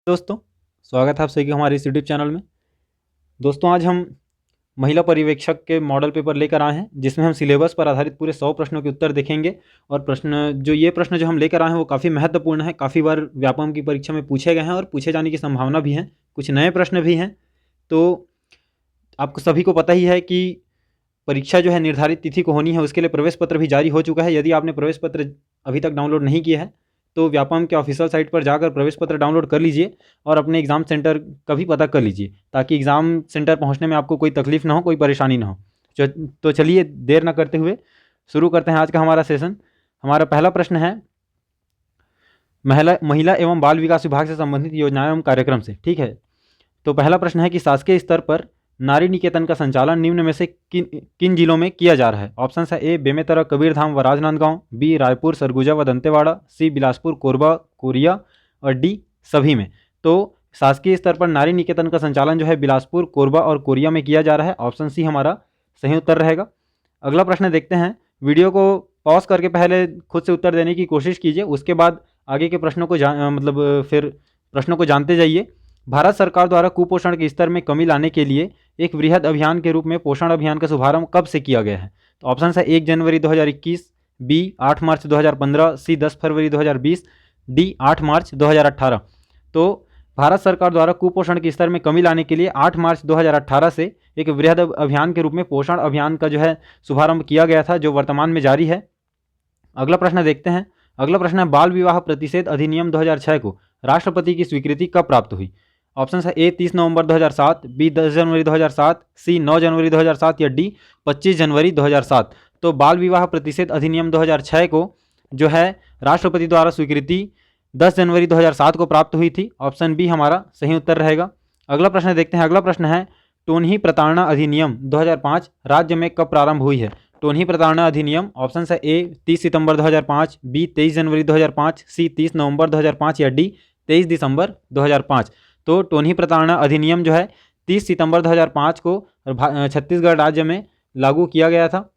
दोस्तों, स्वागत है आप सभी का हमारे इस यूट्यूब चैनल में। दोस्तों, आज हम महिला पर्यवेक्षक के मॉडल पेपर लेकर आए हैं, जिसमें हम सिलेबस पर आधारित पूरे 100 प्रश्नों के उत्तर देखेंगे। और प्रश्न जो हम लेकर आए हैं वो काफ़ी महत्वपूर्ण है, काफ़ी बार व्यापम की परीक्षा में पूछे गए हैं और पूछे जाने की संभावना भी है। कुछ नए प्रश्न भी हैं। तो आपको सभी को पता ही है कि परीक्षा जो है निर्धारित तिथि को होनी है, उसके लिए प्रवेश पत्र भी जारी हो चुका है। यदि आपने प्रवेश पत्र अभी तक डाउनलोड नहीं किया है तो व्यापम के ऑफिशियल साइट पर जाकर प्रवेश पत्र डाउनलोड कर लीजिए और अपने एग्ज़ाम सेंटर का भी पता कर लीजिए, ताकि एग्ज़ाम सेंटर पहुंचने में आपको कोई तकलीफ ना हो, कोई परेशानी ना हो। तो चलिए देर ना करते हुए शुरू करते हैं आज का हमारा सेशन। हमारा पहला प्रश्न है महिला एवं बाल विकास विभाग से संबंधित योजनाएं एवं कार्यक्रम से। ठीक है, तो पहला प्रश्न है कि शासकीय स्तर पर नारी निकेतन का संचालन निम्न में से किन जिलों में किया जा रहा है। ऑप्शन है ए बेमेतरा, कबीरधाम व राजनांदगांव, बी रायपुर, सरगुजा व दंतेवाड़ा, सी बिलासपुर, कोरबा, कोरिया और डी सभी में। तो शासकीय स्तर पर नारी निकेतन का संचालन जो है बिलासपुर, कोरबा और कोरिया में किया जा रहा है। ऑप्शन सी हमारा सही उत्तर रहेगा। अगला प्रश्न देखते हैं। वीडियो को पॉज करके पहले खुद से उत्तर देने की कोशिश कीजिए, उसके बाद आगे के प्रश्नों को फिर प्रश्नों को जानते जाइए। भारत सरकार द्वारा कुपोषण के स्तर में कमी लाने के लिए एक वृहद अभियान के रूप में पोषण अभियान का शुभारंभ कब से किया गया है। तो ऑप्शन है 1 जनवरी 2021, बी 8 मार्च 2015, सी 10 फरवरी 2020, डी 8 मार्च 2018। तो भारत सरकार द्वारा कुपोषण के स्तर में कमी लाने के लिए 8 मार्च 2018 से एक वृहद अभियान के रूप में पोषण अभियान का जो है शुभारंभ किया गया था, जो वर्तमान में जारी है। अगला प्रश्न देखते हैं। अगला प्रश्न है बाल विवाह प्रतिषेध अधिनियम 2006 को राष्ट्रपति की स्वीकृति कब प्राप्त हुई। ऑप्शन है ए 30 नवंबर 2007, बी 10 जनवरी 2007, सी 9 जनवरी 2007 या डी 25 जनवरी 2007। तो बाल विवाह प्रतिषेध अधिनियम 2006 को जो है राष्ट्रपति द्वारा स्वीकृति 10 जनवरी 2007 को प्राप्त हुई थी। ऑप्शन बी हमारा सही उत्तर रहेगा। अगला प्रश्न देखते हैं। अगला प्रश्न है टोनही प्रताड़ना अधिनियम 2005 राज्य में कब प्रारंभ हुई है। टोनही प्रताड़ना अधिनियम ऑप्शन है ए 30 सितंबर 2005, बी 23 जनवरी 2005, सी 30 नवंबर 2005 या डी 23 दिसंबर 2005। तो टोनही प्रताड़ना अधिनियम जो है 30 सितंबर 2005 को छत्तीसगढ़ राज्य में लागू किया गया था।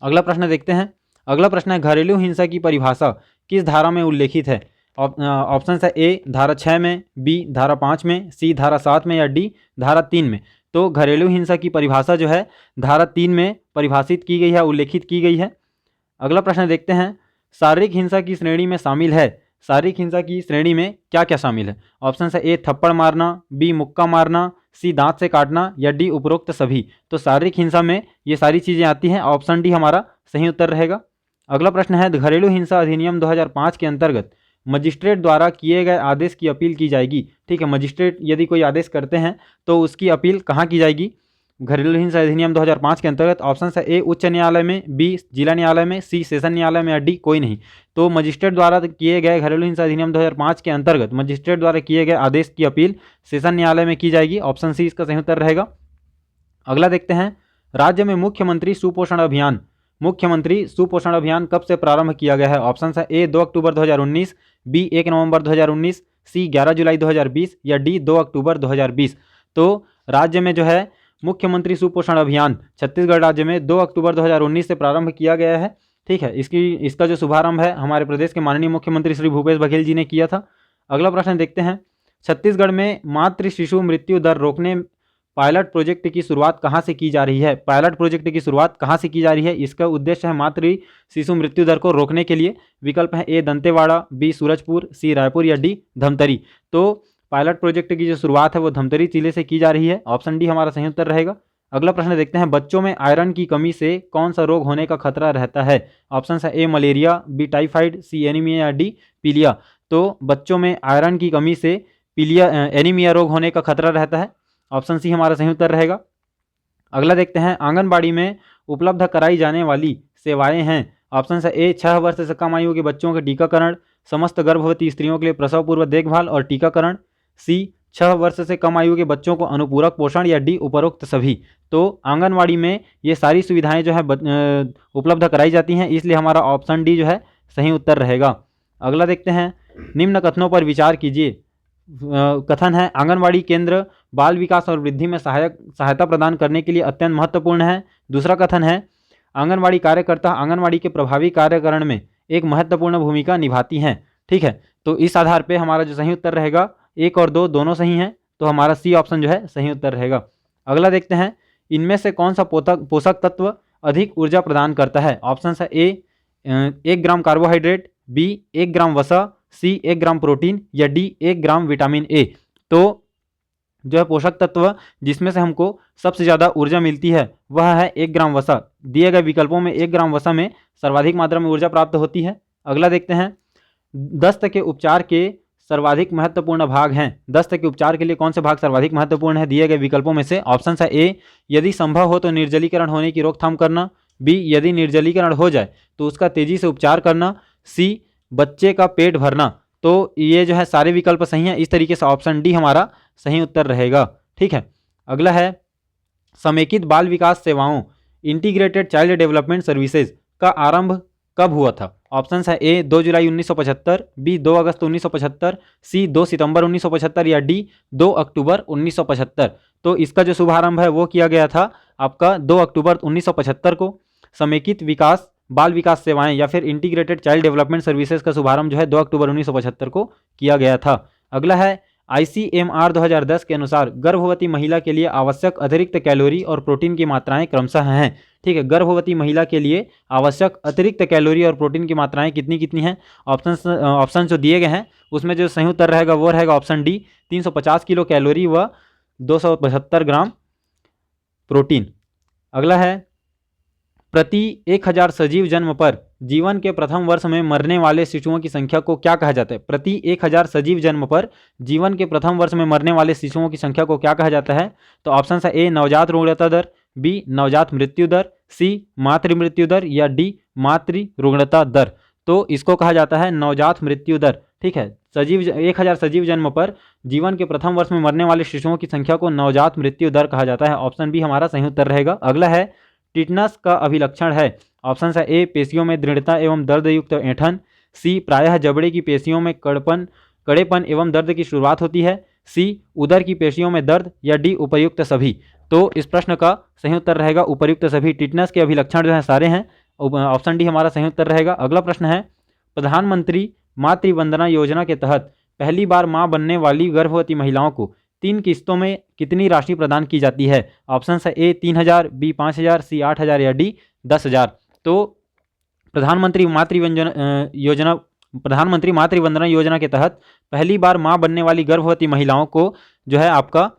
अगला प्रश्न देखते हैं। अगला प्रश्न है घरेलू हिंसा की परिभाषा किस धारा में उल्लेखित है। ऑप्शन है ए धारा 6 में, बी धारा 5 में, सी धारा 7 में या डी धारा 3 में। तो घरेलू हिंसा की परिभाषा जो है धारा 3 में परिभाषित की गई है, उल्लेखित की गई है। अगला प्रश्न देखते हैं। शारीरिक हिंसा की श्रेणी में शामिल है। शारीरिक हिंसा की श्रेणी में क्या क्या शामिल है। ऑप्शन है ए थप्पड़ मारना, बी मुक्का मारना, सी दांत से काटना या डी उपरोक्त सभी। तो शारीरिक हिंसा में ये सारी चीज़ें आती हैं। ऑप्शन डी हमारा सही उत्तर रहेगा। अगला प्रश्न है घरेलू हिंसा अधिनियम 2005 के अंतर्गत मजिस्ट्रेट द्वारा किए गए आदेश की अपील की जाएगी। ठीक है, मजिस्ट्रेट यदि कोई आदेश करते हैं तो उसकी अपील कहाँ की जाएगी घरेलू हिंसा अधिनियम 2005 के अंतर्गत। ऑप्शन है ए उच्च न्यायालय में, बी जिला न्यायालय में, सी सेशन न्यायालय में या डी कोई नहीं। तो मजिस्ट्रेट द्वारा किए गए घरेलू हिंसा अधिनियम 2005 के अंतर्गत मजिस्ट्रेट द्वारा किए गए आदेश की अपील सेशन न्यायालय में की जाएगी। ऑप्शन सी इसका सही उत्तर रहेगा। अगला देखते हैं। राज्य में मुख्यमंत्री सुपोषण अभियान कब से प्रारंभ किया गया है। ऑप्शन है ए 2 अक्टूबर 2019, बी 1 नवंबर 2019, सी 11 जुलाई 2020 या डी 2 अक्टूबर 2020। तो राज्य में जो है मुख्यमंत्री सुपोषण अभियान छत्तीसगढ़ राज्य में 2 अक्टूबर 2019 से प्रारंभ किया गया है। ठीक है, इसका जो शुभारंभ है हमारे प्रदेश के माननीय मुख्यमंत्री श्री भूपेश बघेल जी ने किया था। अगला प्रश्न देखते हैं। छत्तीसगढ़ में मातृ शिशु मृत्यु दर रोकने पायलट प्रोजेक्ट की शुरुआत कहाँ से की जा रही है। पायलट प्रोजेक्ट की शुरुआत कहाँ से की जा रही है। इसका उद्देश्य है मातृ शिशु मृत्यु दर को रोकने के लिए। विकल्प है ए दंतेवाड़ा, बी सूरजपुर, सी रायपुर या डी धमतरी। तो पायलट प्रोजेक्ट की जो शुरुआत है वो धमतरी जिले से की जा रही है। ऑप्शन डी हमारा सही उत्तर रहेगा। अगला प्रश्न देखते हैं। बच्चों में आयरन की कमी से कौन सा रोग होने का खतरा रहता है। ऑप्शन है ए मलेरिया, बी टाइफाइड, सी एनीमिया या डी पीलिया। तो बच्चों में आयरन की कमी से एनीमिया रोग होने का खतरा रहता है। ऑप्शन सी हमारा सही उत्तर रहेगा। अगला देखते हैं। आंगनबाड़ी में उपलब्ध कराई जाने वाली सेवाएं हैं। ऑप्शन है ए 6 वर्ष से कम आयु के बच्चों के टीकाकरण, समस्त गर्भवती स्त्रियों के लिए प्रसव पूर्व देखभाल और टीकाकरण, सी 6 वर्ष से कम आयु के बच्चों को अनुपूरक पोषण या डी उपरोक्त सभी। तो आंगनबाड़ी में ये सारी सुविधाएं जो है उपलब्ध कराई जाती हैं, इसलिए हमारा ऑप्शन डी जो है सही उत्तर रहेगा। अगला देखते हैं। निम्न कथनों पर विचार कीजिए। कथन है आंगनबाड़ी केंद्र बाल विकास और वृद्धि में सहायता प्रदान करने के लिए अत्यंत महत्वपूर्ण है। दूसरा कथन है आंगनबाड़ी कार्यकर्ता आंगनबाड़ी के प्रभावी कार्यकरण में एक महत्वपूर्ण भूमिका निभाती हैं। ठीक है, तो इस आधार पे हमारा जो सही उत्तर रहेगा 1 और 2 दोनों सही हैं, तो हमारा सी ऑप्शन जो है सही उत्तर रहेगा। अगला देखते हैं, इनमें से कौन सा पोषक तत्व अधिक ऊर्जा प्रदान करता है? ऑप्शन है ए 1 ग्राम कार्बोहाइड्रेट, बी 1 ग्राम वसा, सी 1 ग्राम प्रोटीन या डी 1 ग्राम विटामिन ए। तो जो है पोषक तत्व जिसमें से हमको सबसे ज़्यादा ऊर्जा मिलती है वह है 1 ग्राम वसा। दिए गए विकल्पों में 1 ग्राम वसा में सर्वाधिक मात्रा में ऊर्जा प्राप्त होती है। अगला देखते हैं, दस्त के उपचार के सर्वाधिक महत्वपूर्ण भाग हैं। दस्त के उपचार के लिए कौन से भाग सर्वाधिक महत्वपूर्ण है दिए गए विकल्पों में से? ऑप्शन है ए यदि संभव हो तो निर्जलीकरण होने की रोकथाम करना, बी यदि निर्जलीकरण हो जाए तो उसका तेजी से उपचार करना, सी बच्चे का पेट भरना। तो ये जो है सारे विकल्प सही हैं। इस तरीके से ऑप्शन डी हमारा सही उत्तर रहेगा। ठीक है, अगला है, समेकित बाल विकास सेवाओं इंटीग्रेटेड चाइल्ड डेवलपमेंट सर्विसेज का आरंभ कब हुआ था? ऑप्शन है ए 2 जुलाई 1975, बी 2 अगस्त 1975, सी 2 सितंबर 1975 या डी 2 अक्टूबर 1975। तो इसका जो शुभारंभ है वो किया गया था आपका 2 अक्टूबर 1975 को। समेकित विकास बाल विकास सेवाएं या फिर इंटीग्रेटेड चाइल्ड डेवलपमेंट सर्विसेज का शुभारंभ जो है 2 अक्टूबर 1975 को किया गया था। अगला है, ICMR 2010 के अनुसार गर्भवती महिला के लिए आवश्यक अतिरिक्त कैलोरी और प्रोटीन की मात्राएं क्रमशः हैं। ठीक है, गर्भवती महिला के लिए आवश्यक अतिरिक्त कैलोरी और प्रोटीन की मात्राएं कितनी कितनी हैं? ऑप्शन जो दिए गए हैं उसमें जो सही उत्तर रहेगा वो रहेगा ऑप्शन डी 350 किलो कैलोरी व 272 ग्राम प्रोटीन। अगला है, प्रति 1000 सजीव जन्म पर जीवन के प्रथम वर्ष में मरने वाले शिशुओं की संख्या को क्या कहा जाता है? प्रति 1000 सजीव जन्म पर जीवन के प्रथम वर्ष में मरने वाले शिशुओं की संख्या को क्या कहा जाता है? तो ऑप्शन है ए नवजात रुग्णता दर, बी नवजात मृत्यु दर, सी मातृ मृत्यु दर या डी मातृ रुग्णता दर। तो इसको कहा जाता है नवजात मृत्यु दर। ठीक है, 1000 सजीव जन्म पर जीवन के प्रथम वर्ष में मरने वाले शिशुओं की संख्या को नवजात मृत्यु दर कहा जाता है। ऑप्शन बी हमारा सही उत्तर रहेगा। अगला है, टिटनस का अभिलक्षण है। ऑप्शन है ए पेशियों में दृढ़ता एवं दर्द युक्त ऐंठन, सी प्रायः जबड़े की पेशियों में कड़ेपन एवं दर्द की शुरुआत होती है, सी उदर की पेशियों में दर्द या डी उपर्युक्त सभी। तो इस प्रश्न का सही उत्तर रहेगा उपर्युक्त सभी। टिटनस के अभिलक्षण जो है सारे हैं, ऑप्शन डी हमारा सही उत्तर रहेगा। अगला प्रश्न है, प्रधानमंत्री मातृ वंदना योजना के तहत पहली बार मां बनने वाली गर्भवती महिलाओं को 3 किस्तों में कितनी राशि प्रदान की जाती है? ऑप्शन है ए 3000, बी 5000, सी 8000 या डी 10000। तो प्रधानमंत्री मातृ वंदना योजना के तहत पहली बार मां बनने वाली गर्भवती महिलाओं को जो है आपका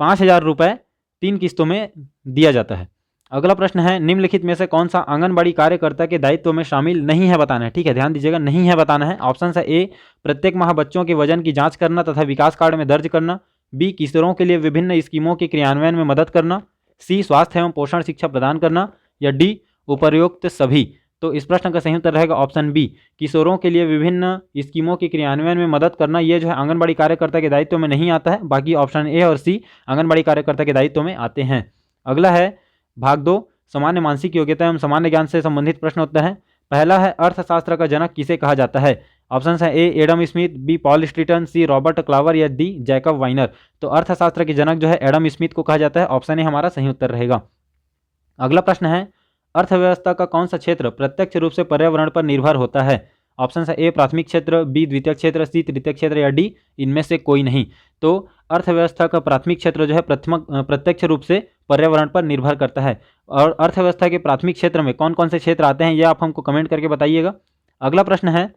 5000 रुपये 3 किस्तों में दिया जाता है। अगला प्रश्न है, निम्नलिखित में से कौन सा आंगनबाड़ी कार्यकर्ता के दायित्व में शामिल नहीं है बताना है? ठीक है, ध्यान दीजिएगा, नहीं है बताना है। ऑप्शन है ए प्रत्येक माह बच्चों के वजन की जांच करना तथा विकास कार्ड में दर्ज करना, बी किशोरों के लिए विभिन्न स्कीमों के क्रियान्वयन में मदद करना, सी स्वास्थ्य एवं पोषण शिक्षा प्रदान करना या डी उपर्युक्त सभी। तो इस प्रश्न का सही उत्तर रहेगा ऑप्शन बी किशोरों के लिए विभिन्न स्कीमों के क्रियान्वयन में मदद करना। ये जो है आंगनबाड़ी कार्यकर्ता के दायित्व में नहीं आता है, बाकी ऑप्शन ए और सी आंगनबाड़ी कार्यकर्ता के दायित्व में आते हैं। अगला है भाग 2 सामान्य मानसिक योग्यता एवं सामान्य ज्ञान से संबंधित प्रश्न उत्तर है। पहला है, अर्थशास्त्र का जनक किसे कहा जाता है? ऑप्शन है A Adam Smith, B Paul Streeten, C Robert Clower या डी जैकब वाइनर। तो अर्थशास्त्र के जनक जो है एडम स्मिथ को कहा जाता है। ऑप्शन ए हमारा सही उत्तर रहेगा। अगला प्रश्न है, अर्थव्यवस्था का कौन सा क्षेत्र प्रत्यक्ष रूप से पर्यावरण पर निर्भर होता है? ऑप्शन है ए प्राथमिक क्षेत्र, बी द्वितीय क्षेत्र, सी तृतीय क्षेत्र या डी इनमें से कोई नहीं। तो अर्थव्यवस्था का प्राथमिक क्षेत्र जो है प्रत्यक्ष रूप से पर्यावरण पर निर्भर करता है। और अर्थव्यवस्था के प्राथमिक क्षेत्र में कौन कौन से क्षेत्र आते हैं ये आप हमको कमेंट करके बताइएगा। अगला प्रश्न है,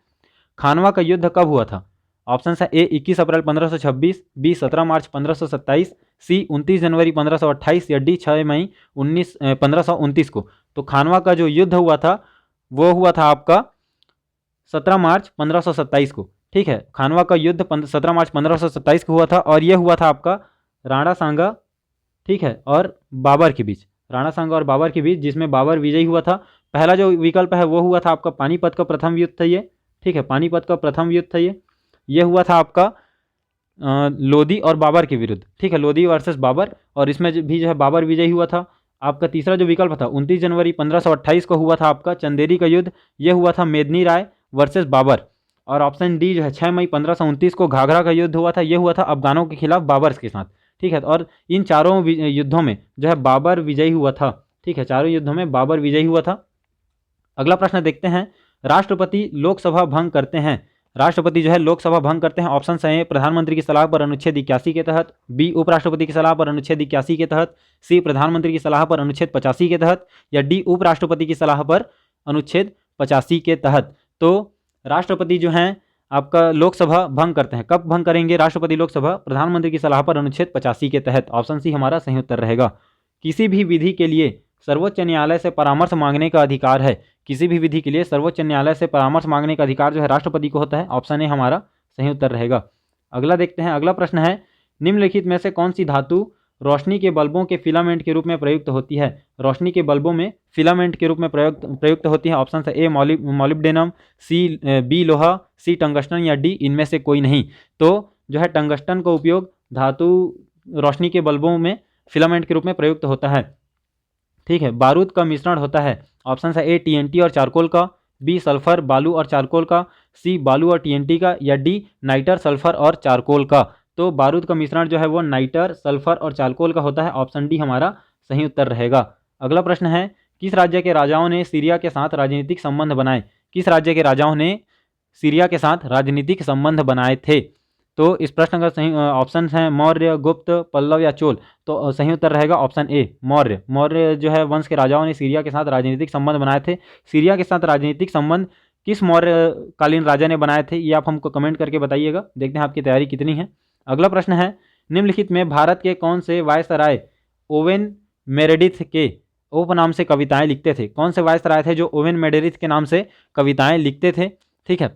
खानवा का युद्ध कब हुआ था? ऑप्शन है ए 21 अप्रैल 1526, बी 17 मार्च 1527, सी 29 जनवरी 1528 या डी 6 मई 1529 को। तो खानवा का जो युद्ध हुआ था वो हुआ था आपका 17 मार्च 1527 को। ठीक है, खानवा का युद्ध 17 मार्च 1527 को हुआ था और यह हुआ था आपका राणा सांगा, ठीक है, और बाबर के बीच, राणा सांगा और बाबर के बीच, जिसमें बाबर विजयी हुआ था। पहला जो विकल्प है वो हुआ था आपका पानीपत का प्रथम युद्ध था ये। ठीक है, पानीपत का प्रथम युद्ध था ये हुआ था आपका लोधी और बाबर के विरुद्ध। ठीक है, लोधी वर्सेस बाबर, और इसमें भी जो है बाबर विजयी हुआ था। आपका तीसरा जो विकल्प था 29 जनवरी 1528 को हुआ था आपका चंदेरी का युद्ध, यह हुआ था मेदिनी राय वर्सेस बाबर। और ऑप्शन डी जो है 6 मई 1529 को घाघरा का युद्ध हुआ था, यह हुआ था अफगानों के खिलाफ बाबर के साथ। ठीक है, और इन चारों युद्धों में जो है बाबर विजयी हुआ था। ठीक है, चारों युद्धों में बाबर विजयी हुआ था। अगला प्रश्न देखते हैं, राष्ट्रपति लोकसभा भंग करते हैं, राष्ट्रपति जो है लोकसभा भंग करते हैं। ऑप्शन है प्रधानमंत्री की सलाह पर अनुच्छेद 81 के तहत, बी उपराष्ट्रपति की सलाह पर अनुच्छेद 81 के तहत, सी प्रधानमंत्री की सलाह पर अनुच्छेद 85 के तहत, या डी उपराष्ट्रपति की सलाह पर अनुच्छेद 85 के तहत। तो राष्ट्रपति जो हैं आपका लोकसभा भंग करते हैं, कब भंग करेंगे राष्ट्रपति लोकसभा? प्रधानमंत्री की सलाह पर अनुच्छेद 85 के तहत। ऑप्शन सी हमारा सही उत्तर रहेगा। किसी भी विधि के लिए सर्वोच्च न्यायालय से परामर्श मांगने का अधिकार है। किसी भी विधि के लिए सर्वोच्च न्यायालय से परामर्श मांगने का अधिकार जो है राष्ट्रपति को होता है। ऑप्शन ए हमारा सही उत्तर रहेगा। अगला देखते हैं, अगला प्रश्न है, निम्नलिखित में से कौन सी धातु रोशनी के बल्बों के फिलामेंट के रूप में प्रयुक्त होती है? रोशनी के बल्बों में फिलामेंट के रूप में प्रयुक्त होती है। ऑप्शन है ए मॉलिब्डेनम, सी बी लोहा, सी टंगस्टन, या डी इनमें से कोई नहीं। तो जो है टंगस्टन का उपयोग धातु रोशनी के बल्बों में फिलामेंट के रूप में प्रयुक्त होता है। ठीक है, बारूद का मिश्रण होता है। ऑप्शन है ए टीएनटी और चारकोल का, बी सल्फर बालू और चारकोल का, सी बालू और टीएनटी का, या डी नाइटर सल्फर और चारकोल का। तो बारूद का मिश्रण जो है वो नाइटर सल्फर और चारकोल का होता है। ऑप्शन डी हमारा सही उत्तर रहेगा। अगला प्रश्न है, किस राज्य के राजाओं ने सीरिया के साथ राजनीतिक संबंध बनाए? किस राज्य के राजाओं ने सीरिया के साथ राजनीतिक संबंध बनाए थे? तो इस प्रश्न का सही ऑप्शन है मौर्य, गुप्त, पल्लव या चोल। तो सही उत्तर रहेगा ऑप्शन ए मौर्य। मौर्य जो है वंश के राजाओं ने सीरिया के साथ राजनीतिक संबंध बनाए थे। सीरिया के साथ राजनीतिक संबंध किस मौर्य कालीन राजा ने बनाए थे, ये आप हमको कमेंट करके बताइएगा। देखते हैं आपकी तैयारी कितनी है। अगला प्रश्न है, निम्नलिखित में भारत के कौन से वायसराय ओवेन मेरेडिथ के उपनाम से कविताएं लिखते थे? कौन से वायसराय थे जो ओवेन मेरेडिथ के नाम से कविताएं लिखते थे? ठीक है,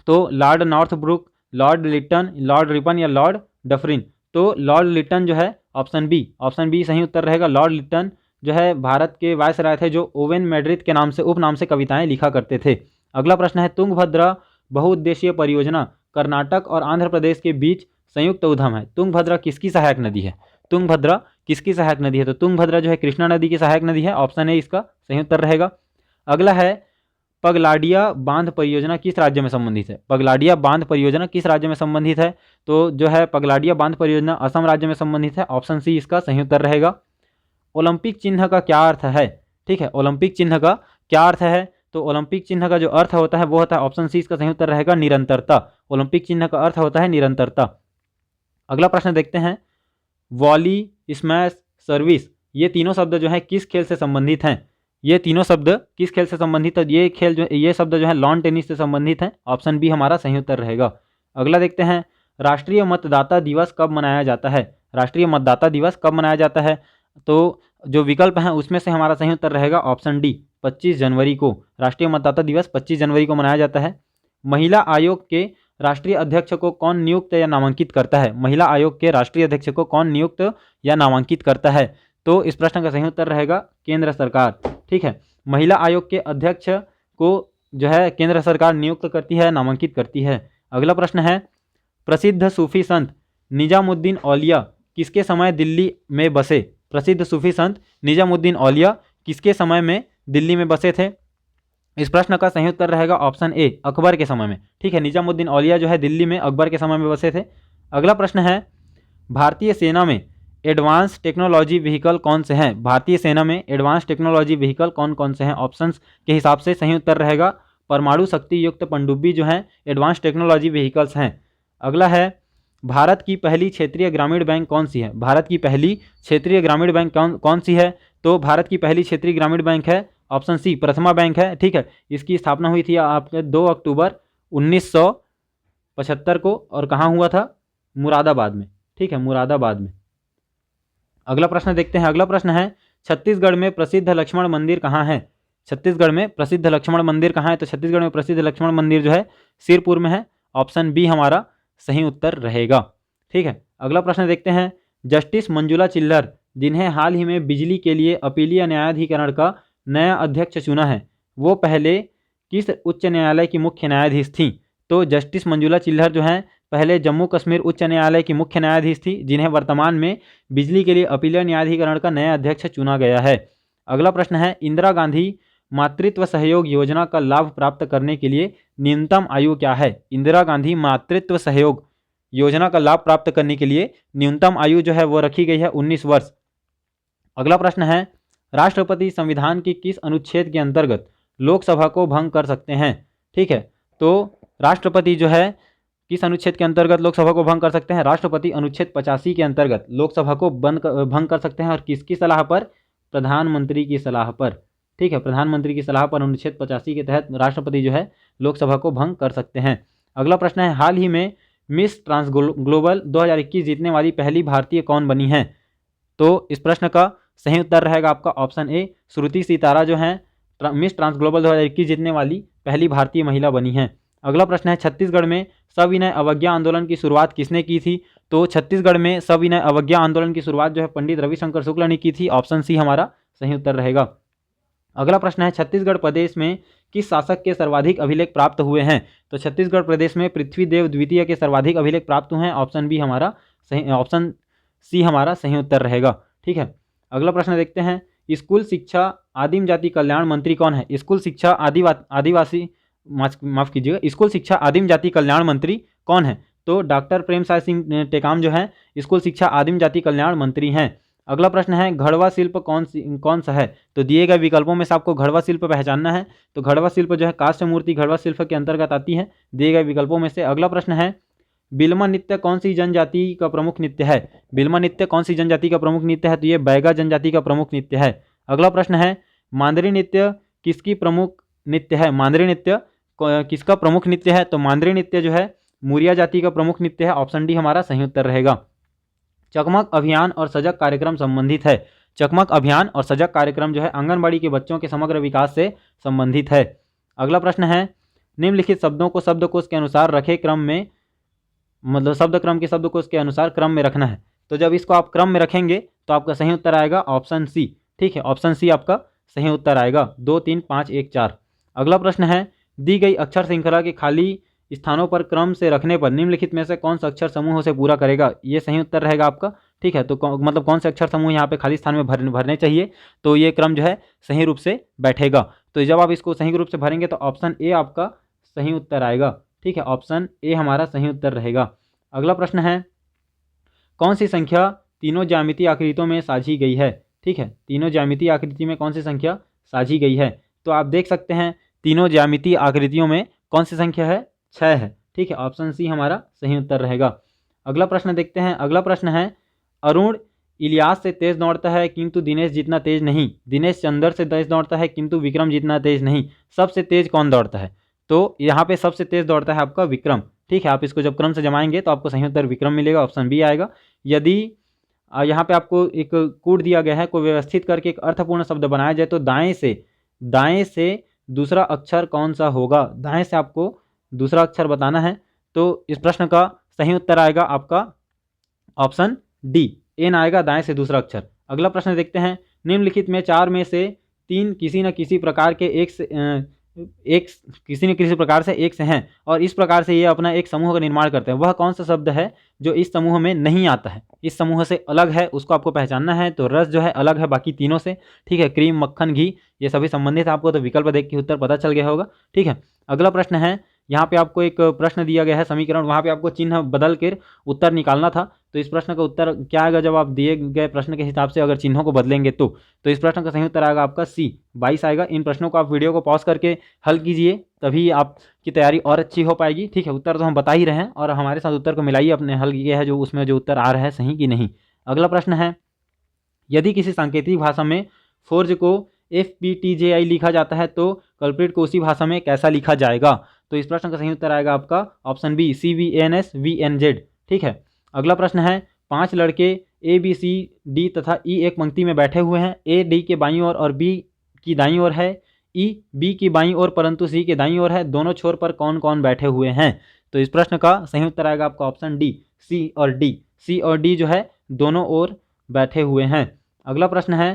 तो lord Northbrook, lord Lytton, lord Ripon या लॉर्ड डफरिन। तो लॉर्ड लिटन जो है ऑप्शन बी सही उत्तर रहेगा। लॉर्ड लिटन जो है भारत के वायसराय थे जो ओवेन मेरेडिथ के नाम से उपनाम से कविताएं लिखा करते थे। अगला प्रश्न है, तुंगभद्रा बहुउद्देशीय परियोजना कर्नाटक और आंध्र प्रदेश के बीच संयुक्त उद्यम है। तुंगभद्रा किसकी सहायक नदी है? तुंगभद्रा किसकी सहायक नदी है? तो तुंगभद्रा जो है कृष्णा नदी की सहायक नदी है। ऑप्शन ए इसका सही उत्तर रहेगा। अगला है, पगलाडिया बांध परियोजना किस राज्य में संबंधित है? पगलाडिया बांध परियोजना किस राज्य में संबंधित है? तो जो है पगलाडिया बांध परियोजना असम राज्य में संबंधित है। ऑप्शन सी इसका सही उत्तर रहेगा। ओलंपिक चिन्ह का क्या अर्थ है? ठीक है, ओलंपिक चिन्ह का क्या अर्थ है? तो ओलंपिक चिन्ह का जो अर्थ होता है वो होता है, ऑप्शन सी इसका सही उत्तर रहेगा, निरंतरता। ओलंपिक चिन्ह का अर्थ होता है निरंतरता। अगला प्रश्न देखते हैं, वॉली, स्मैश, सर्विस, ये तीनों शब्द जो है किस खेल से संबंधित हैं? ये तीनों शब्द किस खेल से संबंधित है? ये शब्द जो है लॉन टेनिस से संबंधित है। ऑप्शन बी हमारा सही उत्तर रहेगा। अगला देखते हैं, राष्ट्रीय मतदाता दिवस कब मनाया जाता है? राष्ट्रीय मतदाता दिवस कब मनाया जाता है? तो जो विकल्प हैं उसमें से हमारा सही उत्तर रहेगा ऑप्शन डी 25 जनवरी को। राष्ट्रीय मतदाता दिवस 25 जनवरी को मनाया जाता है। महिला आयोग के राष्ट्रीय अध्यक्ष को कौन नियुक्त या नामांकित करता है? महिला आयोग के राष्ट्रीय अध्यक्ष को कौन नियुक्त या नामांकित करता है? तो इस प्रश्न का सही उत्तर रहेगा केंद्र सरकार। ठीक है, महिला आयोग के अध्यक्ष को जो है केंद्र सरकार नियुक्त करती है, नामांकित करती है। अगला प्रश्न है, प्रसिद्ध सूफी संत निजामुद्दीन औलिया किसके समय दिल्ली में बसे? प्रसिद्ध सूफी संत निजामुद्दीन औलिया किसके समय में दिल्ली में बसे थे? इस प्रश्न का सही उत्तर रहेगा ऑप्शन ए अकबर के समय में। ठीक है, निजामुद्दीन औलिया जो है दिल्ली में अकबर के समय में बसे थे। अगला प्रश्न है, भारतीय सेना में एडवांस टेक्नोलॉजी व्हीकल कौन से हैं? भारतीय सेना में एडवांस टेक्नोलॉजी व्हीकल कौन कौन से हैं? ऑप्शंस के हिसाब से सही उत्तर रहेगा परमाणु शक्ति युक्त पनडुब्बी जो हैं एडवांस टेक्नोलॉजी व्हीकल्स हैं। अगला है, भारत की पहली क्षेत्रीय ग्रामीण बैंक कौन सी है? भारत की पहली क्षेत्रीय ग्रामीण बैंक कौन सी है? तो भारत की पहली क्षेत्रीय ग्रामीण बैंक है ऑप्शन सी प्रथमा बैंक है। ठीक है, इसकी स्थापना हुई थी आपके 2 अक्टूबर 1975 को, और कहाँ हुआ था? मुरादाबाद में। ठीक है, मुरादाबाद में। अगला प्रश्न देखते हैं। अगला प्रश्न है, छत्तीसगढ़ में प्रसिद्ध लक्ष्मण मंदिर कहाँ है? छत्तीसगढ़ में प्रसिद्ध लक्ष्मण मंदिर कहाँ है? तो छत्तीसगढ़ में प्रसिद्ध लक्ष्मण मंदिर जो है सिरपुर में है। ऑप्शन बी हमारा सही उत्तर रहेगा। ठीक है, अगला प्रश्न देखते हैं, जस्टिस मंजुला चिल्लर जिन्हें हाल ही में बिजली के लिए अपीलीय न्यायाधिकरण का नया अध्यक्ष चुना है, वो पहले किस उच्च न्यायालय की मुख्य न्यायाधीश थीं? तो जस्टिस मंजुला चिल्लर जो हैं पहले जम्मू कश्मीर उच्च न्यायालय की मुख्य न्यायाधीश थी, जिन्हें वर्तमान में बिजली के लिए अपीलीय न्यायाधिकरण का नया अध्यक्ष चुना गया है। अगला प्रश्न है, इंदिरा गांधी मातृत्व सहयोग योजना का लाभ प्राप्त करने के लिए न्यूनतम आयु क्या है? इंदिरा गांधी मातृत्व सहयोग योजना का लाभ प्राप्त करने के लिए न्यूनतम आयु जो है वो रखी गई है 19 वर्ष। अगला प्रश्न है, राष्ट्रपति संविधान की किस अनुच्छेद के अंतर्गत लोकसभा को भंग कर सकते हैं? ठीक है, तो राष्ट्रपति जो है किस अनुच्छेद के अंतर्गत लोकसभा को भंग कर सकते हैं? राष्ट्रपति अनुच्छेद 85 के अंतर्गत लोकसभा को भंग कर सकते हैं और किसकी सलाह पर? प्रधानमंत्री की सलाह पर। ठीक है, प्रधानमंत्री की सलाह पर अनुच्छेद 85 के तहत राष्ट्रपति जो है लोकसभा को भंग कर सकते हैं। अगला प्रश्न है, हाल ही में मिस ट्रांस ग्लोबल 2021 जीतने वाली पहली भारतीय कौन बनी है? तो इस प्रश्न का सही उत्तर रहेगा आपका ऑप्शन ए, श्रुति सितारा जो है मिस ट्रांस ग्लोबल 2021 जीतने वाली पहली भारतीय महिला बनी है। अगला प्रश्न है, छत्तीसगढ़ में सविनय अवज्ञा आंदोलन की शुरुआत किसने की थी? तो छत्तीसगढ़ में सविनय अवज्ञा आंदोलन की शुरुआत जो है पंडित रविशंकर शुक्ला ने की थी। ऑप्शन सी हमारा सही उत्तर रहेगा। अगला प्रश्न है, छत्तीसगढ़ प्रदेश में किस शासक के सर्वाधिक अभिलेख प्राप्त हुए हैं? तो छत्तीसगढ़ प्रदेश में पृथ्वीदेव द्वितीय के सर्वाधिक अभिलेख प्राप्त हुए हैं। ऑप्शन बी हमारा सही, ऑप्शन सी हमारा सही उत्तर रहेगा। ठीक है, अगला प्रश्न देखते हैं, स्कूल शिक्षा आदिम जाति कल्याण मंत्री कौन है? स्कूल शिक्षा आदिवासी माफ कीजिएगा, स्कूल शिक्षा आदिम जाति कल्याण मंत्री कौन है? तो डॉक्टर प्रेमसाय सिंह टेकाम जो है स्कूल शिक्षा आदिम जाति कल्याण मंत्री हैं। अगला प्रश्न है, घड़वा शिल्प कौन सा है? तो दिए गए विकल्पों में से आपको घड़वा शिल्प पहचानना है। तो घड़वा शिल्प जो है कांस्य मूर्ति घड़वा शिल्प के अंतर्गत आती है दिए गए विकल्पों में से। अगला प्रश्न है, बिल्मा नृत्य कौन सी जनजाति का प्रमुख नृत्य है? बिल्मा नृत्य कौन सी जनजाति का प्रमुख नृत्य है? तो ये बैगा जनजाति का प्रमुख नृत्य है। अगला प्रश्न है, मांदरी नृत्य किसकी प्रमुख नृत्य है? मांदरी नृत्य किसका प्रमुख नृत्य है? तो मांदरी नृत्य जो है मुरिया जाति का प्रमुख नृत्य है। ऑप्शन डी हमारा सही उत्तर रहेगा। चकमक अभियान और सजग कार्यक्रम संबंधित है। चकमक अभियान और सजग कार्यक्रम जो है आंगनबाड़ी के बच्चों के समग्र विकास से संबंधित है। अगला प्रश्न है, निम्नलिखित शब्दों को शब्दकोश के अनुसार रखे क्रम में, मतलब शब्द क्रम के शब्दकोश के अनुसार क्रम में रखना है। तो जब इसको आप क्रम में रखेंगे तो आपका सही उत्तर आएगा ऑप्शन सी। ठीक है, ऑप्शन सी आपका सही उत्तर आएगा। 2 3 5 1 4। अगला प्रश्न है, दी गई अक्षर श्रृंखला के खाली स्थानों पर क्रम से रखने पर निम्नलिखित में से कौन सा अक्षर समूह से पूरा करेगा? ये सही उत्तर रहेगा आपका। ठीक है, तो मतलब कौन से अक्षर समूह यहाँ पे खाली स्थान में भरने चाहिए, तो ये क्रम जो है सही रूप से बैठेगा। तो जब आप इसको सही रूप से भरेंगे तो ऑप्शन ए आपका सही उत्तर आएगा। ठीक है, ऑप्शन ए हमारा सही उत्तर रहेगा। अगला प्रश्न है, कौन सी संख्या तीनों ज्यामितीय आकृतियों में साझी गई है? ठीक है, तीनों ज्यामितीय आकृति में कौन सी संख्या साझी गई है? तो आप देख सकते हैं तीनों ज्यामितीय आकृतियों में कौन सी संख्या है? 6 है। ठीक है, ऑप्शन सी हमारा सही उत्तर रहेगा। अगला प्रश्न देखते हैं। अगला प्रश्न है, अरुण इलियास से तेज दौड़ता है किंतु दिनेश जितना तेज नहीं। दिनेश चंदर से तेज दौड़ता है किंतु विक्रम जितना तेज नहीं। सबसे तेज कौन दौड़ता है? तो यहाँ पे सबसे तेज दौड़ता है आपका विक्रम। ठीक है, आप इसको जब क्रम से जमाएंगे तो आपको सही उत्तर विक्रम मिलेगा। ऑप्शन बी आएगा। यदि यहाँ पे आपको एक कूट दिया गया है, को व्यवस्थित करके एक अर्थपूर्ण शब्द बनाया जाए तो दाएं से दूसरा अक्षर कौन सा होगा? दाएं से आपको दूसरा अक्षर बताना है। तो इस प्रश्न का सही उत्तर आएगा आपका ऑप्शन डी, एन आएगा दाएं से दूसरा अक्षर। अगला प्रश्न देखते हैं, निम्नलिखित में 4 में से 3 किसी न किसी प्रकार के किसी प्रकार से एक से हैं और इस प्रकार से ये अपना एक समूह का निर्माण करते हैं। वह कौन सा शब्द है जो इस समूह में नहीं आता है, इस समूह से अलग है, उसको आपको पहचानना है। तो रस जो है अलग है बाकी तीनों से। ठीक है, क्रीम, मक्खन, घी ये सभी संबंधित है। आपको तो विकल्प देख के उत्तर पता चल गया होगा। ठीक है, अगला प्रश्न है, यहाँ पे आपको एक प्रश्न दिया गया है समीकरण, वहाँ पे आपको चिन्ह बदल कर उत्तर निकालना था। तो इस प्रश्न का उत्तर क्या आएगा? जब आप दिए गए प्रश्न के हिसाब से अगर चिन्हों को बदलेंगे तो इस प्रश्न का सही उत्तर आएगा आपका सी, 22 आएगा। इन प्रश्नों को आप वीडियो को पॉज करके हल कीजिए, तभी आपकी तैयारी और अच्छी हो पाएगी। ठीक है, उत्तर तो हम बता ही रहे हैं और हमारे साथ उत्तर को मिलाइए, अपने हल किया है जो उसमें जो उत्तर आ रहा है सही कि नहीं। अगला प्रश्न है, यदि किसी सांकेतिक भाषा में फोर्ज को FPTJI लिखा जाता है तो कल्प्रिट को उसी भाषा में कैसा लिखा जाएगा? तो इस प्रश्न का सही उत्तर आएगा आपका ऑप्शन बी, CVNSVNZ। ठीक है, अगला प्रश्न है, 5 लड़के ABCD तथा E एक पंक्ति में बैठे हुए हैं। A D के बाईं ओर और B की दाईं ओर है, E B की बाईं ओर परंतु C के दाईं ओर है। दोनों छोर पर कौन कौन बैठे हुए हैं? तो इस प्रश्न का सही उत्तर आएगा आपका ऑप्शन डी, C और D जो है दोनों ओर बैठे हुए हैं। अगला प्रश्न है,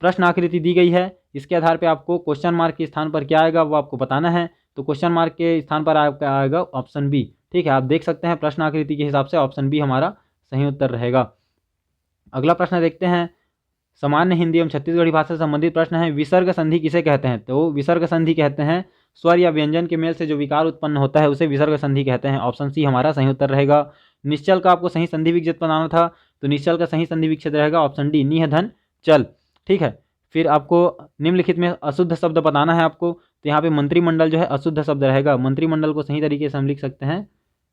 प्रश्न आकृति दी गई है, इसके आधार पे आपको क्वेश्चन मार्क के स्थान पर क्या आएगा वो आपको बताना है। तो क्वेश्चन मार्क के स्थान पर आपका आएगा ऑप्शन बी। ठीक है, आप देख सकते हैं प्रश्न आकृति के हिसाब से ऑप्शन बी हमारा सही उत्तर रहेगा। अगला प्रश्न देखते हैं, सामान्य हिंदी एवं छत्तीसगढ़ी भाषा से संबंधित प्रश्न है, विसर्ग संधि किसे कहते हैं? तो विसर्ग संधि कहते हैं स्वर या व्यंजन के मेल से जो विकार उत्पन्न होता है उसे विसर्ग संधि कहते हैं। ऑप्शन सी हमारा सही उत्तर रहेगा। निश्चल का आपको सही संधि विच्छेद बनाना था, तो निश्चल का सही संधि विच्छेद रहेगा ऑप्शन डी, निह धन चल। ठीक है, फिर आपको निम्नलिखित में अशुद्ध शब्द बताना है आपको, तो यहाँ पे मंत्रिमंडल जो है अशुद्ध शब्द रहेगा। मंत्रिमंडल को सही तरीके से हम लिख सकते हैं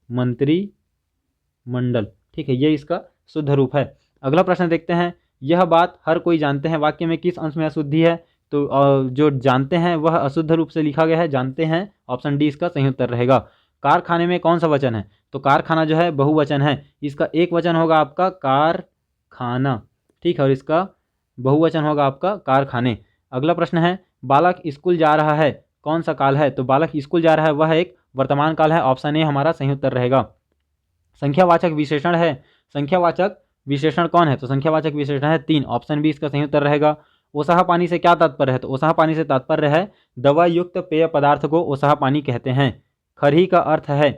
मंत्रिमंडल, ठीक है, ये इसका शुद्ध रूप है। अगला प्रश्न देखते हैं, यह बात हर कोई जानते हैं वाक्य में किस अंश में अशुद्धि है? तो जो जानते हैं वह अशुद्ध रूप से लिखा गया है, जानते हैं, ऑप्शन डी इसका सही उत्तर रहेगा। कारखाने में कौन सा वचन है? तो कारखाना जो है बहुवचन है, इसका एक वचन होगा आपका कारखाना, ठीक है, और इसका बहुवचन होगा आपका कारखाने। अगला प्रश्न है, बालक स्कूल जा रहा है कौन सा काल है? तो बालक स्कूल जा रहा है वह एक वर्तमान काल है, ऑप्शन ए हमारा सही उत्तर रहेगा। संख्यावाचक विशेषण है, संख्यावाचक विशेषण कौन है? तो संख्यावाचक विशेषण है 3, ऑप्शन बी इसका सही उत्तर रहेगा। ओसाहा पानी से क्या तात्पर्य है? तो ओसाहा पानी से तात्पर्य है दवा युक्त पेय पदार्थ को ओसाहा पानी कहते हैं। खरही का अर्थ है,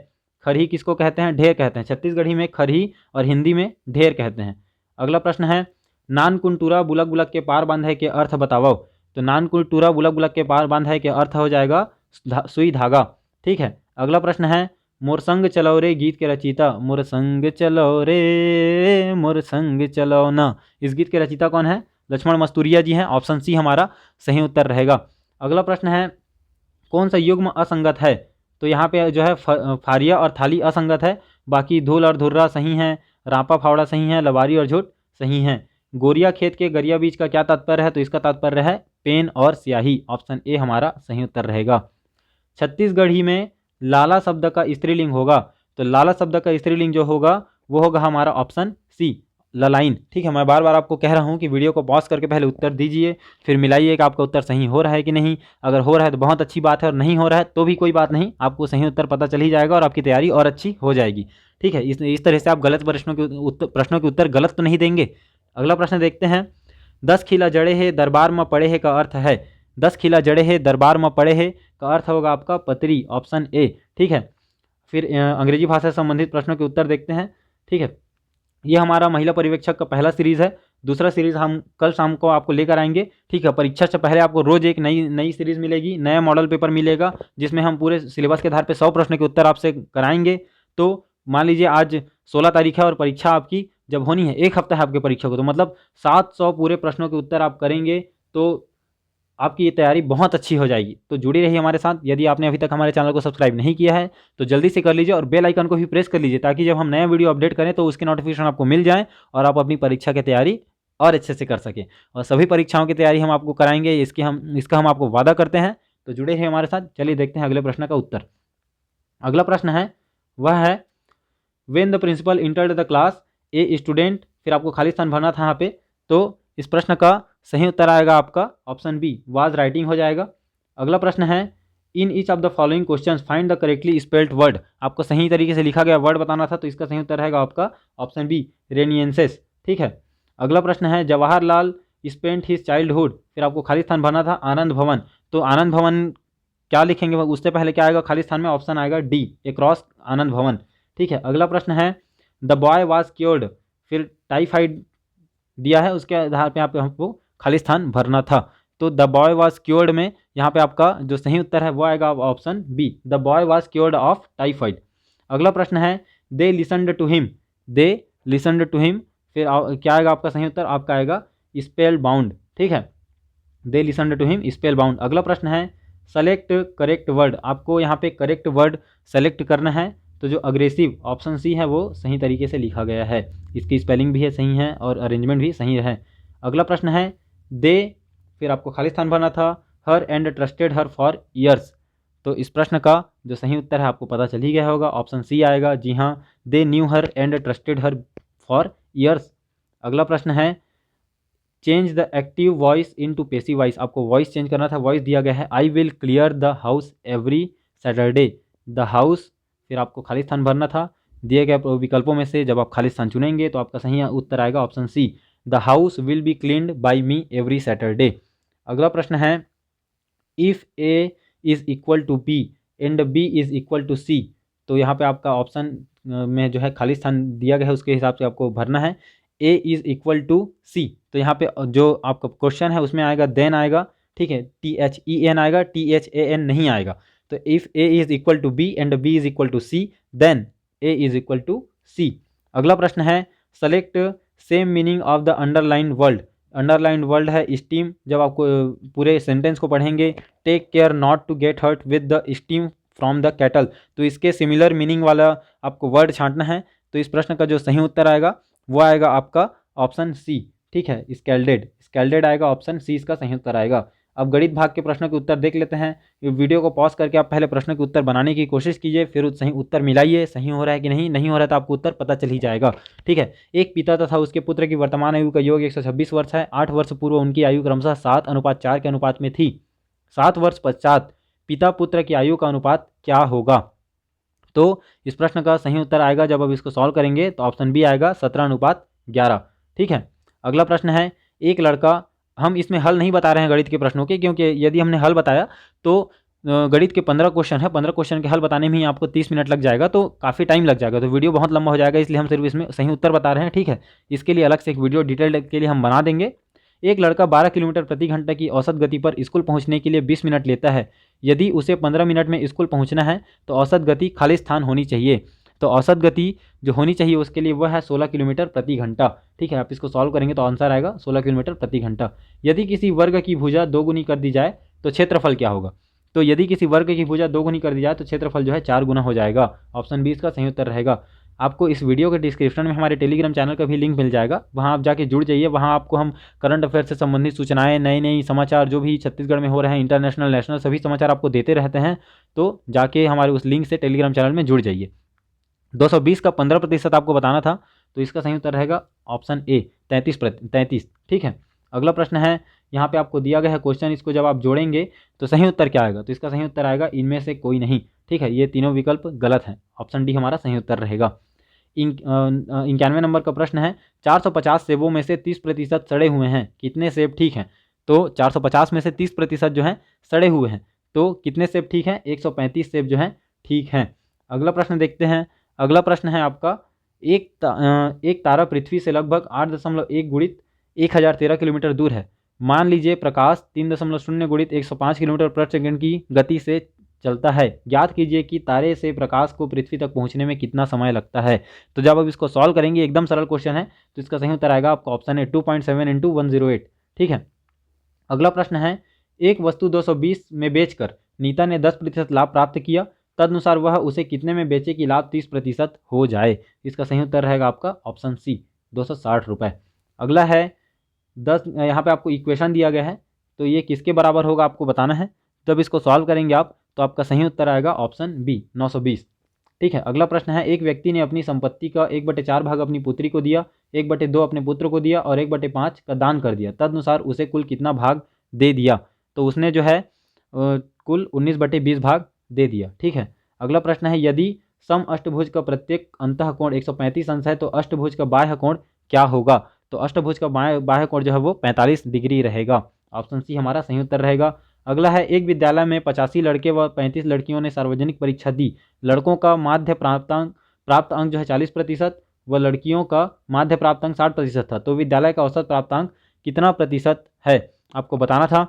खरही किसको कहते हैं? ढेर कहते हैं। छत्तीसगढ़ी में खरही और हिंदी में ढेर कहते हैं। अगला प्रश्न है, नानकुनटूरा बुलक बुलक के पार बांध है के अर्थ बताओ। तो नानकुनटूरा बुलक बुलक के पार बांध है के अर्थ हो जाएगा सुई धागा, ठीक है। अगला प्रश्न है, मोर संग चलो रे गीत के रचयिता, मोर संग चलो रे मोर संग चलो ना, इस गीत के रचयिता कौन है? लक्ष्मण मस्तूरिया जी हैं, ऑप्शन सी हमारा सही उत्तर रहेगा। अगला प्रश्न है, कौन सा युग्म असंगत है? तो यहाँ पे जो है फारिया और थाली असंगत है, बाकी धूल और धुर्रा सही है, रापा फावड़ा सही है, लबारी और झूठ सही है। गोरिया खेत के गरिया बीज का क्या तात्पर्य है? तो इसका तात्पर्य है पेन और स्याही, ऑप्शन ए हमारा सही उत्तर रहेगा। छत्तीसगढ़ी में लाला शब्द का स्त्रीलिंग होगा, तो लाला शब्द का स्त्रीलिंग जो होगा वो होगा हमारा ऑप्शन सी ललाइन, ठीक है। मैं बार बार आपको कह रहा हूँ कि वीडियो को पॉज करके पहले उत्तर दीजिए, फिर मिलाइए कि आपका उत्तर सही हो रहा है कि नहीं। अगर हो रहा है तो बहुत अच्छी बात है, और नहीं हो रहा है तो भी कोई बात नहीं, आपको सही उत्तर पता चल ही जाएगा और आपकी तैयारी और अच्छी हो जाएगी, ठीक है। इस तरह से आप गलत प्रश्नों के उत्तर गलत तो नहीं देंगे। अगला प्रश्न देखते हैं, 10 खिला जड़े है दरबार में पड़े है का अर्थ है? 10 खिला जड़े है दरबार में पड़े है का अर्थ होगा आपका पत्री, ऑप्शन ए, ठीक है। फिर अंग्रेजी भाषा से संबंधित प्रश्नों के उत्तर देखते हैं, ठीक है। ये हमारा महिला पर्यवेक्षक का पहला सीरीज़ है, दूसरा सीरीज़ हम कल शाम को आपको लेकर आएंगे, ठीक है। परीक्षा से पहले आपको रोज़ एक नई सीरीज़ मिलेगी, नया मॉडल पेपर मिलेगा, जिसमें हम पूरे सिलेबस के आधार पे 100 प्रश्न के उत्तर आपसे कराएंगे। तो मान लीजिए आज 16 तारीख है और परीक्षा आपकी जब होनी है, 1 हफ्ता है आपके परीक्षा को, तो मतलब 700 पूरे प्रश्नों के उत्तर आप करेंगे तो आपकी ये तैयारी बहुत अच्छी हो जाएगी। तो जुड़े रहिए हमारे साथ। यदि आपने अभी तक हमारे चैनल को सब्सक्राइब नहीं किया है तो जल्दी से कर लीजिए और बेल आइकन को भी प्रेस कर लीजिए, ताकि जब हम नया वीडियो अपडेट करें तो उसकी नोटिफिकेशन आपको मिल जाए और आप अपनी परीक्षा की तैयारी और अच्छे से कर सकें। और सभी परीक्षाओं की तैयारी हम आपको कराएंगे, इसका हम आपको वादा करते हैं। तो जुड़े रहिए हमारे साथ। चलिए देखते हैं अगले प्रश्न का उत्तर। अगला प्रश्न है वह है, when the principal entered the class a student, फिर आपको खाली स्थान भरना था यहाँ पे। तो इस प्रश्न का सही उत्तर आएगा आपका ऑप्शन बी वाज राइटिंग हो जाएगा। अगला प्रश्न है, in each of the following questions find the correctly spelled word, आपको सही तरीके से लिखा गया वर्ड बताना था, तो इसका सही उत्तर रहेगा आपका ऑप्शन बी रेनियंसेस, ठीक है। अगला प्रश्न है, जवाहरलाल स्पेंट हिज चाइल्डहुड, फिर आपको खाली स्थान भरना था आनंद भवन, तो आनंद भवन क्या लिखेंगे उससे पहले क्या आएगा खाली स्थान में? ऑप्शन आएगा डी एक्रॉस आनंद भवन, ठीक है। अगला प्रश्न है, द बॉय वाज क्योर्ड, फिर टाइफाइड दिया है, उसके आधार पे आपको खाली स्थान भरना था। तो द बॉय वाज क्योर्ड में यहाँ पे आपका जो सही उत्तर है वो आएगा option B, the boy was cured of typhoid. अगला प्रश्न है, they listened to him, they listened to him, फिर क्या आएगा आपका सही उत्तर? आपका आएगा स्पेल बाउंड, ठीक है, they listened to him spellbound. अगला प्रश्न है, सेलेक्ट करेक्ट वर्ड, आपको यहाँ पे करेक्ट वर्ड सेलेक्ट करना है। तो जो अग्रेसिव ऑप्शन सी है वो सही तरीके से लिखा गया है, इसकी स्पेलिंग भी है सही है और अरेंजमेंट भी सही है। अगला प्रश्न है, दे, फिर आपको खाली स्थान भरना था हर and trusted her for years, तो इस प्रश्न का जो सही उत्तर है आपको पता चल ही गया होगा, ऑप्शन सी आएगा, जी हाँ, they knew her and trusted her for years. अगला प्रश्न है, change the active voice into passive voice, आपको वॉइस चेंज करना था, वॉइस दिया गया है I will clear the house every Saturday, the house, फिर आपको खाली स्थान भरना था दिए गए विकल्पों में से, जब आप खाली स्थान चुनेंगे तो आपका सही उत्तर आएगा option C, the house will be cleaned by me every Saturday. अगला प्रश्न है, if A is equal to B and B is equal to C, तो यहाँ पे आपका ऑप्शन में जो है खाली स्थान दिया गया है उसके हिसाब से आपको भरना है, ए इज़ इक्वल टू सी, तो यहाँ पे जो आपका क्वेश्चन है उसमें आएगा देन आएगा, ठीक है, THEN आएगा, THAN नहीं आएगा। तो if A is equal to B and B is equal to C then A is equal to C. अगला प्रश्न है, select same meaning of the underline word, underlined word है स्टीम, जब आपको पूरे सेंटेंस को पढ़ेंगे, take care not to get hurt with the steam from the kettle, तो इसके सिमिलर मीनिंग वाला आपको वर्ड छांटना है। तो इस प्रश्न का जो सही उत्तर आएगा वो आएगा आपका ऑप्शन सी, ठीक है, स्कैल्डेड, स्कैल्डेड आएगा, ऑप्शन सी इसका सही उत्तर आएगा। अब गणित भाग के प्रश्नों के उत्तर देख लेते हैं। ये वीडियो को पॉज करके आप पहले प्रश्न के उत्तर बनाने की कोशिश कीजिए, फिर सही उत्तर मिलाइए, सही हो रहा है कि नहीं हो रहा है तो आपको उत्तर पता चल ही जाएगा, ठीक है। एक पिता तथा उसके पुत्र की वर्तमान आयु का योग 126 वर्ष है। 8 वर्ष पूर्व उनकी आयु क्रमशः 7:4 के अनुपात में थी। 7 वर्ष पश्चात पिता पुत्र की आयु का अनुपात क्या होगा? तो इस प्रश्न का सही उत्तर आएगा, जब अब इसको सॉल्व करेंगे तो ऑप्शन बी आएगा 17:11, ठीक है। अगला प्रश्न है, एक लड़का, हम इसमें हल नहीं बता रहे हैं गणित के प्रश्नों के, क्योंकि यदि हमने हल बताया तो गणित के 15 क्वेश्चन है, 15 क्वेश्चन के हल बताने में ही आपको 30 मिनट लग जाएगा, तो काफ़ी टाइम लग जाएगा, तो वीडियो बहुत लंबा हो जाएगा, इसलिए हम सिर्फ इसमें सही उत्तर बता रहे हैं, ठीक है। इसके लिए अलग से एक वीडियो डिटेल के लिए हम बना देंगे। एक लड़का 12 किलोमीटर प्रति घंटा की औसत गति पर स्कूल पहुंचने के लिए 20 मिनट लेता है। यदि उसे 15 मिनट में स्कूल पहुंचना है तो औसत गति खाली स्थान होनी चाहिए। तो औसत गति जो होनी चाहिए उसके लिए वह है 16 किलोमीटर प्रति घंटा, ठीक है। आप इसको सॉल्व करेंगे तो आंसर आएगा 16 किलोमीटर प्रति घंटा। यदि किसी वर्ग की भुजा 2 गुनी कर दी जाए तो क्षेत्रफल क्या होगा? तो यदि किसी वर्ग की भुजा 2 गुनी कर दी जाए तो क्षेत्रफल जो है 4 गुना हो जाएगा। ऑप्शन बी इसका सही उत्तर रहेगा। आपको इस वीडियो के डिस्क्रिप्शन में हमारे टेलीग्राम चैनल का भी लिंक मिल जाएगा, वहाँ आप जाके जुड़ जाइए। वहाँ आपको हम करंट अफेयर से संबंधित सूचनाएं, नए नई समाचार जो भी छत्तीसगढ़ में हो रहे हैं, इंटरनेशनल नेशनल सभी समाचार आपको देते रहते हैं। तो जाके हमारे उस लिंक से टेलीग्राम चैनल में जुड़ जाइए। 220 का 15% आपको बताना था, तो इसका सही उत्तर रहेगा ऑप्शन ए 33, ठीक है। अगला प्रश्न है, यहाँ पे आपको दिया गया है क्वेश्चन, इसको जब आप जोड़ेंगे तो सही उत्तर क्या आएगा? तो इसका सही उत्तर आएगा इनमें से कोई नहीं, ठीक है। ये तीनों विकल्प गलत हैं, ऑप्शन डी हमारा सही उत्तर रहेगा। 91 नंबर का प्रश्न है, 450 सेबों में से 30% सड़े हुए हैं, कितने सेब ठीक हैं? तो 450 में से 30% जो हैं सड़े हुए हैं, तो कितने सेब ठीक हैं? 135 सेब जो हैं ठीक हैं। अगला प्रश्न देखते हैं। अगला प्रश्न है आपका, एक तारा पृथ्वी से लगभग 8.1 गुणित 1013 किलोमीटर दूर है। मान लीजिए प्रकाश 3.0 गुणित 105 किलोमीटर प्रति सेकंड की गति से चलता है। ज्ञात कीजिए कि तारे से प्रकाश को पृथ्वी तक पहुंचने में कितना समय लगता है। तो जब आप इसको सॉल्व करेंगे, एकदम सरल क्वेश्चन है, तो इसका सही उत्तर आएगा आपका ऑप्शन है 2.7 × 108, ठीक है। अगला प्रश्न है, एक वस्तु 220 में बेचकर नीता ने 10% लाभ प्राप्त किया, तदनुसार वह उसे कितने में बेचे कि लाभ 30% हो जाए? इसका सही उत्तर रहेगा आपका ऑप्शन सी 260 रुपये। अगला है 10, यहाँ पे आपको इक्वेशन दिया गया है, तो ये किसके बराबर होगा आपको बताना है। जब इसको सॉल्व करेंगे आप तो आपका सही उत्तर आएगा ऑप्शन बी 920, ठीक है। अगला प्रश्न है, एक व्यक्ति ने अपनी संपत्ति का 1/4 भाग अपनी पुत्री को दिया, 1/2 अपने पुत्र को दिया और 1/5 का दान कर दिया, तदनुसार उसे कुल कितना भाग दे दिया? तो उसने जो है कुल 19/20 भाग दे दिया, ठीक है। अगला प्रश्न है, यदि सम अष्टभुज का प्रत्येक अंतः कोण 135 अंश है तो अष्टभुज का बाह्य कोण क्या होगा? तो अष्टभुज का बाह्य कोण जो है वो 45 डिग्री रहेगा। ऑप्शन सी हमारा सही उत्तर रहेगा। अगला है, एक विद्यालय में 85 लड़के व 35 लड़कियों ने सार्वजनिक परीक्षा दी। लड़कों का माध्य प्राप्त अंक जो है 40% व लड़कियों का माध्य प्राप्त अंक 60% था। तो विद्यालय का औसत प्राप्तांक कितना प्रतिशत है आपको बताना था।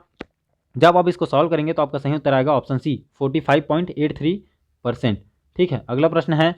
जब आप इसको सॉल्व करेंगे तो आपका सही उत्तर आएगा ऑप्शन सी 45.83%, ठीक है। अगला प्रश्न है,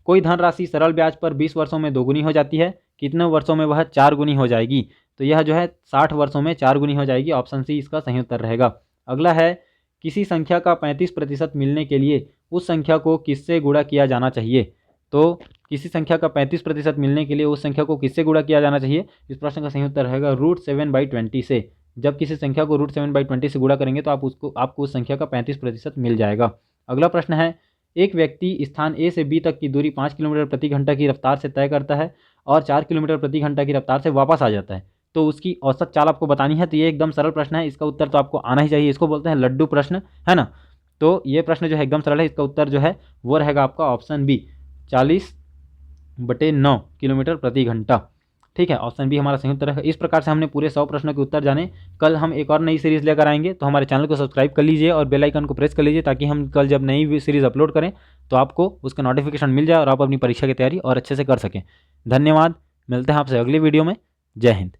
कोई धनराशि सरल ब्याज पर 20 वर्षों में 2 गुनी हो जाती है, कितने वर्षों में वह 4 गुनी हो जाएगी? तो यह जो है 60 वर्षों में 4 गुनी हो जाएगी। ऑप्शन सी इसका सही उत्तर रहेगा। अगला है, किसी संख्या का 35% मिलने के लिए उस संख्या को किससे गुणा किया जाना चाहिए? तो किसी संख्या का 35% मिलने के लिए उस संख्या को किससे गुणा किया जाना चाहिए? इस प्रश्न का सही उत्तर रहेगा √7/20 से। जब किसी संख्या को √7/20 से गुणा करेंगे तो आपको उस संख्या का 35% मिल जाएगा। अगला प्रश्न है, एक व्यक्ति स्थान ए से बी तक की दूरी 5 किलोमीटर प्रति घंटा की रफ्तार से तय करता है और 4 किलोमीटर प्रति घंटा की रफ्तार से वापस आ जाता है, तो उसकी औसत चाल आपको बतानी है। तो ये एकदम सरल प्रश्न है, इसका उत्तर तो आपको आना ही चाहिए। इसको बोलते हैं लड्डू प्रश्न, है ना। तो ये प्रश्न जो है एकदम सरल है, इसका उत्तर जो है वो रहेगा आपका ऑप्शन बी 40/9 किलोमीटर प्रति घंटा, ठीक है। ऑप्शन बी हमारा सही उत्तर है। इस प्रकार से हमने पूरे 100 प्रश्नों के उत्तर जाने। कल हम एक और नई सीरीज़ लेकर आएंगे, तो हमारे चैनल को सब्सक्राइब कर लीजिए और बेल आइकन को प्रेस कर लीजिए, ताकि हम कल जब नई सीरीज़ अपलोड करें तो आपको उसका नोटिफिकेशन मिल जाए और आप अपनी परीक्षा की तैयारी और अच्छे से कर सकें। धन्यवाद, मिलते हैं आपसे अगली वीडियो में। जय हिंद।